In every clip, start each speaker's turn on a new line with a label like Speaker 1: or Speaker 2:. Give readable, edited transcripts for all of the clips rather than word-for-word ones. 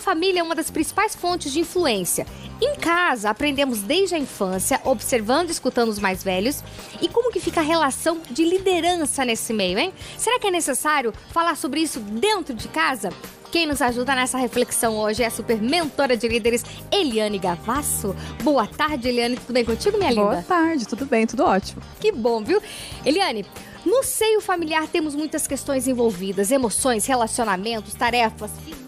Speaker 1: família é uma das principais fontes de influência. Em casa, aprendemos desde a infância, observando e escutando os mais velhos. E como que fica a relação de liderança nesse meio, hein? Será que é necessário falar sobre isso dentro de casa? Quem nos ajuda nessa reflexão hoje é a super mentora de líderes, Eliane Gavasso. Boa tarde, Eliane. Tudo bem contigo, minha linda?
Speaker 2: Boa tarde, tudo bem, tudo ótimo.
Speaker 1: Que bom, viu? Eliane, no seio familiar temos muitas questões envolvidas, emoções, relacionamentos, tarefas, finanças.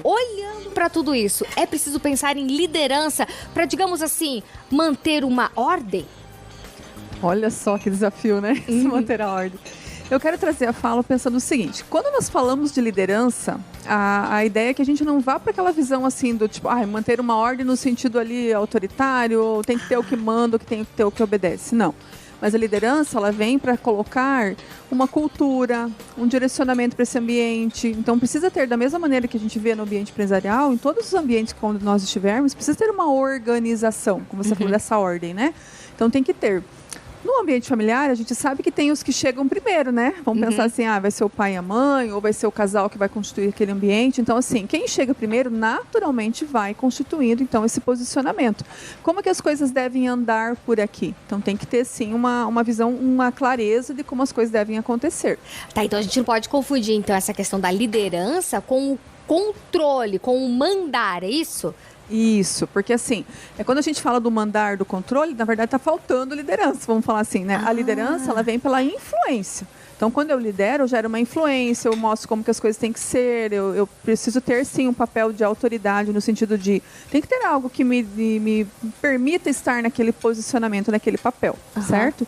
Speaker 1: Olhando para tudo isso, é preciso pensar em liderança para, digamos assim, manter uma ordem?
Speaker 2: Olha só que desafio, né? Se manter a ordem. Eu quero trazer a fala pensando o seguinte: quando nós falamos de liderança, a ideia é que a gente não vá para aquela visão assim do tipo, manter uma ordem no sentido ali autoritário, tem que ter o que manda, tem que ter o que obedece. Não. Mas a liderança, ela vem para colocar uma cultura, um direcionamento para esse ambiente. Então, precisa ter, da mesma maneira que a gente vê no ambiente empresarial, em todos os ambientes quando nós estivermos, precisa ter uma organização, como você falou, dessa ordem, né? Então, tem que ter. No ambiente familiar, a gente sabe que tem os que chegam primeiro, né? Vamos pensar assim, vai ser o pai e a mãe, ou vai ser o casal que vai constituir aquele ambiente. Então, assim, quem chega primeiro, naturalmente vai constituindo, então, esse posicionamento. Como que as coisas devem andar por aqui? Então, tem que ter, sim, uma visão, uma clareza de como as coisas devem acontecer.
Speaker 1: Tá, então a gente não pode confundir, então, essa questão da liderança com o controle, com o mandar, é isso?
Speaker 2: Isso, porque assim, quando a gente fala do mandar, do controle, na verdade está faltando liderança, vamos falar assim, né? A liderança, ela vem pela influência. Então, quando eu lidero, eu gero uma influência, eu mostro como que as coisas têm que ser, eu preciso ter, sim, um papel de autoridade, no sentido de, tem que ter algo que me permita estar naquele posicionamento, naquele papel, certo?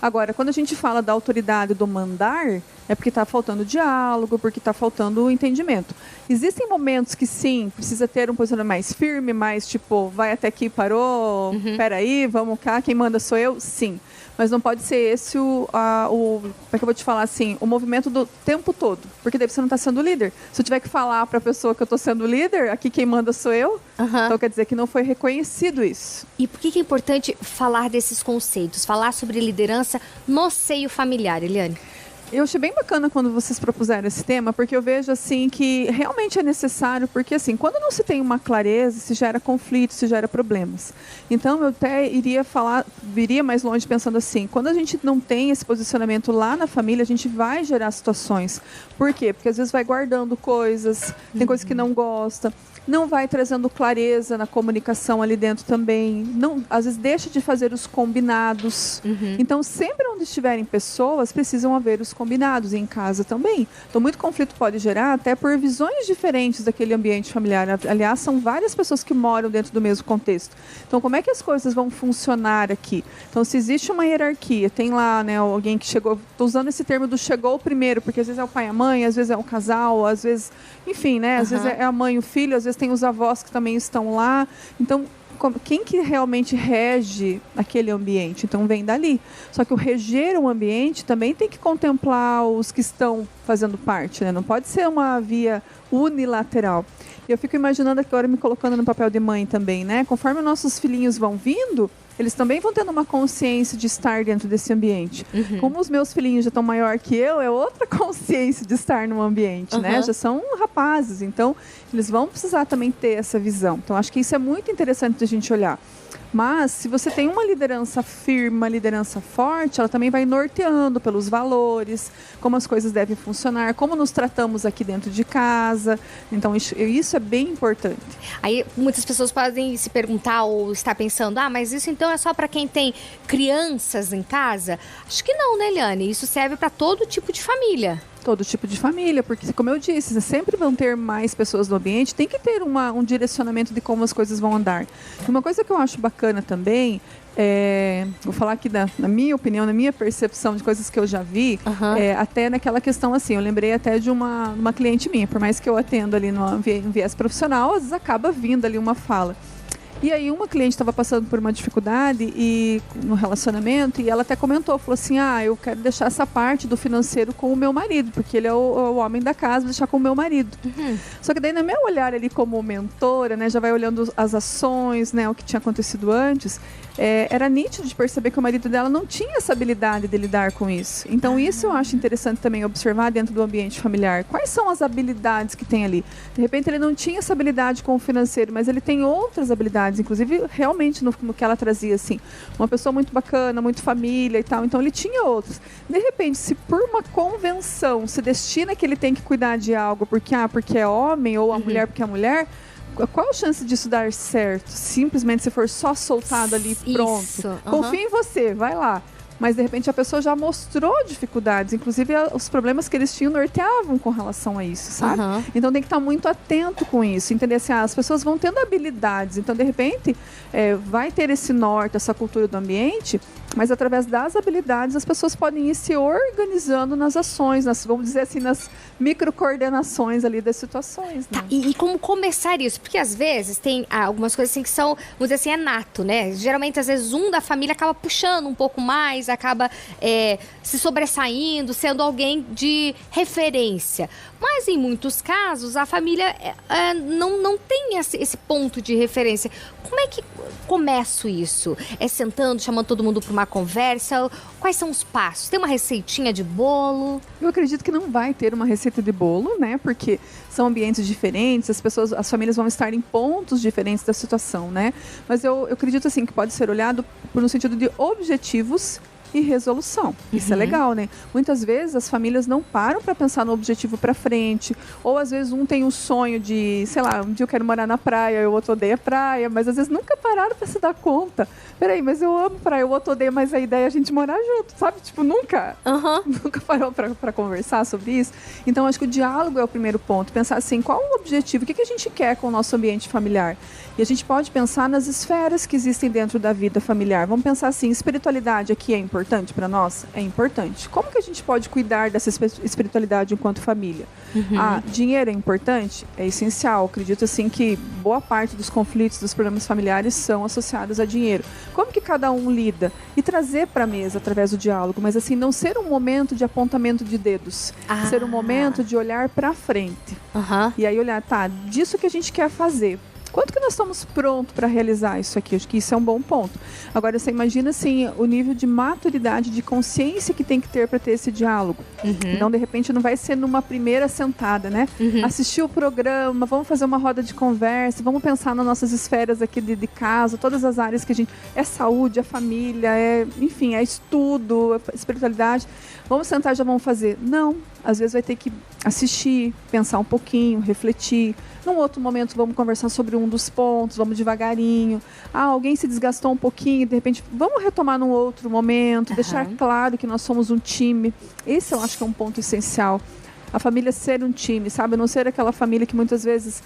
Speaker 2: Agora, quando a gente fala da autoridade do mandar, é porque está faltando diálogo, porque está faltando entendimento. Existem momentos que sim, precisa ter um posicionamento mais firme, mais tipo, vai até aqui, parou, peraí, vamos cá, quem manda sou eu? Sim. Mas não pode ser esse como é que eu vou te falar assim, o movimento do tempo todo. Porque daí você não está sendo líder. Se eu tiver que falar para a pessoa que eu estou sendo líder, aqui quem manda sou eu, então quer dizer que não foi reconhecido isso.
Speaker 1: E por que é importante falar desses conceitos, falar sobre liderança no seio familiar, Eliane?
Speaker 2: Eu achei bem bacana quando vocês propuseram esse tema, porque eu vejo assim que realmente é necessário, porque assim, quando não se tem uma clareza, se gera conflito, se gera problemas. Então eu até viria mais longe pensando assim, quando a gente não tem esse posicionamento lá na família, a gente vai gerar situações. Por quê? Porque às vezes vai guardando coisas, tem coisas que não gosta, não vai trazendo clareza na comunicação ali dentro também, não, às vezes deixa de fazer os combinados. Então, sempre onde estiverem pessoas, precisam haver os combinados, e em casa também. Então, muito conflito pode gerar até por visões diferentes daquele ambiente familiar. Aliás, são várias pessoas que moram dentro do mesmo contexto. Então, como é que as coisas vão funcionar aqui? Então, se existe uma hierarquia, tem lá, né, alguém que chegou, estou usando esse termo do chegou primeiro, porque às vezes é o pai e a mãe, às vezes é o casal, às vezes, enfim, né, às vezes é a mãe e o filho, às vezes tem os avós que também estão lá. Então, quem que realmente rege aquele ambiente? Então, vem dali. Só que o reger um ambiente também tem que contemplar os que estão fazendo parte, né? Não pode ser uma via unilateral. Eu fico imaginando agora, me colocando no papel de mãe também, né? Conforme nossos filhinhos vão vindo, eles também vão tendo uma consciência de estar dentro desse ambiente. Como os meus filhinhos já estão maior que eu, é outra consciência de estar no ambiente, né? Já são rapazes, então eles vão precisar também ter essa visão. Então, acho que isso é muito interessante de a gente olhar. Mas, se você tem uma liderança firme, uma liderança forte, ela também vai norteando pelos valores, como as coisas devem funcionar, como nos tratamos aqui dentro de casa. Então, isso é bem importante.
Speaker 1: Aí, muitas pessoas podem se perguntar ou estar pensando, mas isso então é só para quem tem crianças em casa? Acho que não, né, Eliane? Isso serve para todo tipo de família.
Speaker 2: Todo tipo de família, porque, como eu disse, sempre vão ter mais pessoas no ambiente, tem que ter um direcionamento de como as coisas vão andar. Uma coisa que eu acho bacana também, vou falar aqui na minha opinião, na minha percepção de coisas que eu já vi, até naquela questão assim, eu lembrei até de uma cliente minha, por mais que eu atendo ali no viés profissional, às vezes acaba vindo ali uma fala. E aí uma cliente estava passando por uma dificuldade no relacionamento, e ela até comentou, falou assim, eu quero deixar essa parte do financeiro com o meu marido, porque ele é o homem da casa, deixar com o meu marido. Só que daí no meu olhar ali como mentora, né, já vai olhando as ações, né, o que tinha acontecido antes, era nítido de perceber que o marido dela não tinha essa habilidade de lidar com isso. Então isso eu acho interessante também observar dentro do ambiente familiar. Quais são as habilidades que tem ali? De repente ele não tinha essa habilidade com o financeiro, mas ele tem outras habilidades, inclusive realmente no que ela trazia, assim, uma pessoa muito bacana, muito família e tal, então ele tinha outros. De repente, se por uma convenção se destina que ele tem que cuidar de algo porque é homem, ou a mulher porque é mulher, qual a chance disso dar certo? Simplesmente se for só soltado ali, pronto. Confia em você, vai lá. Mas, de repente, a pessoa já mostrou dificuldades. Inclusive, os problemas que eles tinham norteavam com relação a isso, sabe? Então, tem que estar muito atento com isso. Entender assim, as pessoas vão tendo habilidades. Então, de repente, vai ter esse norte, essa cultura do ambiente, mas, através das habilidades, as pessoas podem ir se organizando nas ações, vamos dizer assim, nas microcoordenações ali das situações. Né?
Speaker 1: Tá, e como começar isso? Porque, às vezes, tem algumas coisas assim que são, vamos dizer assim, é nato, né? Geralmente, às vezes, um da família acaba puxando um pouco mais, acaba se sobressaindo, sendo alguém de referência. Mas, em muitos casos, a família não tem esse ponto de referência. Como é que começo isso? É sentando, chamando todo mundo para uma conversa? Quais são os passos? Tem uma receitinha de bolo?
Speaker 2: Eu acredito que não vai ter uma receita de bolo, né? Porque são ambientes diferentes, as famílias vão estar em pontos diferentes da situação, né? Mas eu acredito, assim, que pode ser olhado no sentido de objetivos e resolução. Isso é legal, né? Muitas vezes as famílias não param para pensar no objetivo para frente, ou às vezes um tem um sonho de, sei lá, um dia eu quero morar na praia, o outro odeia praia, mas às vezes nunca pararam para se dar conta. Peraí, mas eu amo praia, o outro odeia, mas a ideia é a gente morar junto, sabe? Tipo, nunca parou para conversar sobre isso. Então, acho que o diálogo é o primeiro ponto. Pensar assim, qual o objetivo? O que a gente quer com o nosso ambiente familiar? E a gente pode pensar nas esferas que existem dentro da vida familiar. Vamos pensar assim, espiritualidade aqui é importante para nós? É importante. Como que a gente pode cuidar dessa espiritualidade enquanto família? Dinheiro é importante? É essencial. Acredito assim que boa parte dos conflitos, dos problemas familiares são associados a dinheiro. Como que cada um lida? E trazer para a mesa através do diálogo, mas assim, não ser um momento de apontamento de dedos. Ser um momento de olhar para frente. E aí olhar, disso que a gente quer fazer. Quanto que nós estamos prontos para realizar isso aqui? Acho que isso é um bom ponto. Agora, você imagina assim, o nível de maturidade, de consciência que tem que ter para ter esse diálogo. Então, de repente, não vai ser numa primeira sentada, né? Assistir o programa, vamos fazer uma roda de conversa, vamos pensar nas nossas esferas aqui de casa, todas as áreas que a gente... É saúde, é família, enfim, é estudo, é espiritualidade. Vamos sentar e já vamos fazer. Não. Às vezes vai ter que assistir, pensar um pouquinho, refletir. Num outro momento vamos conversar sobre um dos pontos, vamos devagarinho. Alguém se desgastou um pouquinho, de repente vamos retomar num outro momento, deixar claro que nós somos um time. Esse eu acho que é um ponto essencial. A família ser um time, sabe? Não ser aquela família que muitas vezes...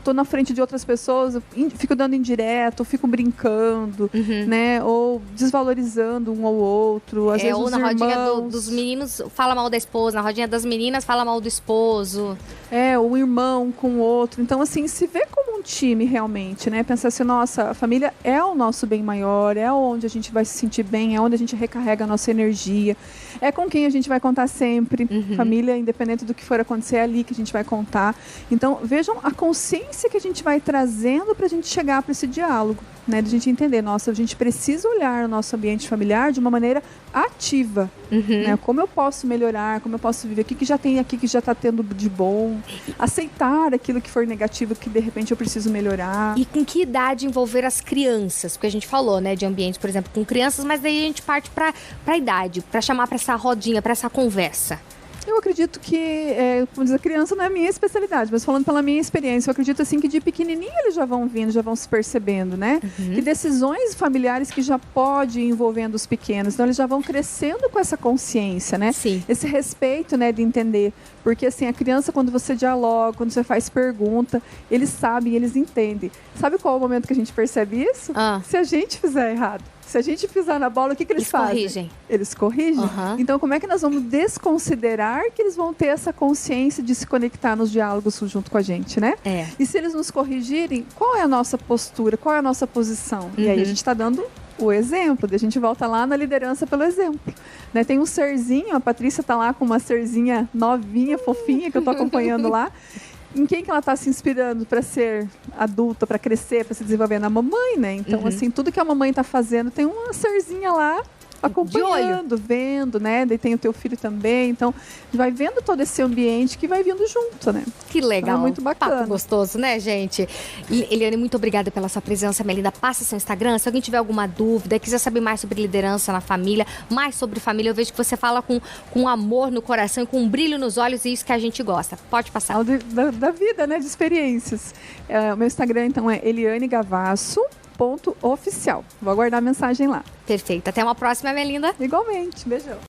Speaker 2: tô na frente de outras pessoas, fico dando indireto, fico brincando, né? Ou desvalorizando um ou outro. Às vezes
Speaker 1: ou
Speaker 2: os
Speaker 1: na rodinha
Speaker 2: irmãos...
Speaker 1: dos meninos fala mal da esposa, na rodinha das meninas fala mal do esposo.
Speaker 2: O irmão com o outro. Então, assim, se vê como um time realmente, né? Pensar assim, nossa, a família é o nosso bem maior, é onde a gente vai se sentir bem, é onde a gente recarrega a nossa energia, é com quem a gente vai contar sempre. Família, independente do que for acontecer, é ali que a gente vai contar. Então, vejam a consciência que a gente vai trazendo para a gente chegar para esse diálogo, né? De a gente entender, nossa, a gente precisa olhar o nosso ambiente familiar de uma maneira ativa, né? Como eu posso melhorar, como eu posso viver, o que já tem aqui que já está tendo de bom, aceitar aquilo que for negativo que de repente eu preciso melhorar.
Speaker 1: E com que idade envolver as crianças? Porque a gente falou, né, de ambiente, por exemplo, com crianças, mas daí a gente parte para a idade, para chamar para essa rodinha, para essa conversa.
Speaker 2: Eu acredito que, como diz a criança, não é a minha especialidade, mas falando pela minha experiência, eu acredito assim que de pequenininho eles já vão vindo, já vão se percebendo, né? Que decisões familiares que já pode ir envolvendo os pequenos, então eles já vão crescendo com essa consciência, né?
Speaker 1: Sim.
Speaker 2: Esse respeito, né, de entender. Porque assim, a criança, quando você dialoga, quando você faz pergunta, eles sabem, eles entendem. Sabe qual é o momento que a gente percebe isso? Se a gente fizer errado. Se a gente pisar na bola, o que eles fazem?
Speaker 1: Corrigem.
Speaker 2: Eles corrigem? Então, como é que nós vamos desconsiderar que eles vão ter essa consciência de se conectar nos diálogos junto com a gente, né? E se eles nos corrigirem, qual é a nossa postura? Qual é a nossa posição? E aí a gente está dando o exemplo, a gente volta lá na liderança pelo exemplo. Né? Tem um serzinho, a Patrícia está lá com uma serzinha novinha, fofinha, que eu estou acompanhando lá. Em quem que ela está se inspirando para ser adulta, para crescer, para se desenvolver? Na mamãe, né? Então, assim, tudo que a mamãe está fazendo, tem uma serzinha lá acompanhando, vendo, né? Daí tem o teu filho também. Então, vai vendo todo esse ambiente que vai vindo junto, né?
Speaker 1: Que legal.
Speaker 2: Então, é muito bacana.
Speaker 1: Papo gostoso, né, gente? Eliane, muito obrigada pela sua presença, minha linda. Passa seu Instagram. Se alguém tiver alguma dúvida, quiser saber mais sobre liderança na família, mais sobre família, eu vejo que você fala com amor no coração e com um brilho nos olhos, e isso que a gente gosta. Pode passar.
Speaker 2: Da vida, né? De experiências. O meu Instagram, então, é elianegavasso.oficial. Vou aguardar a mensagem lá.
Speaker 1: Perfeito. Até uma próxima, minha linda.
Speaker 2: Igualmente. Beijão.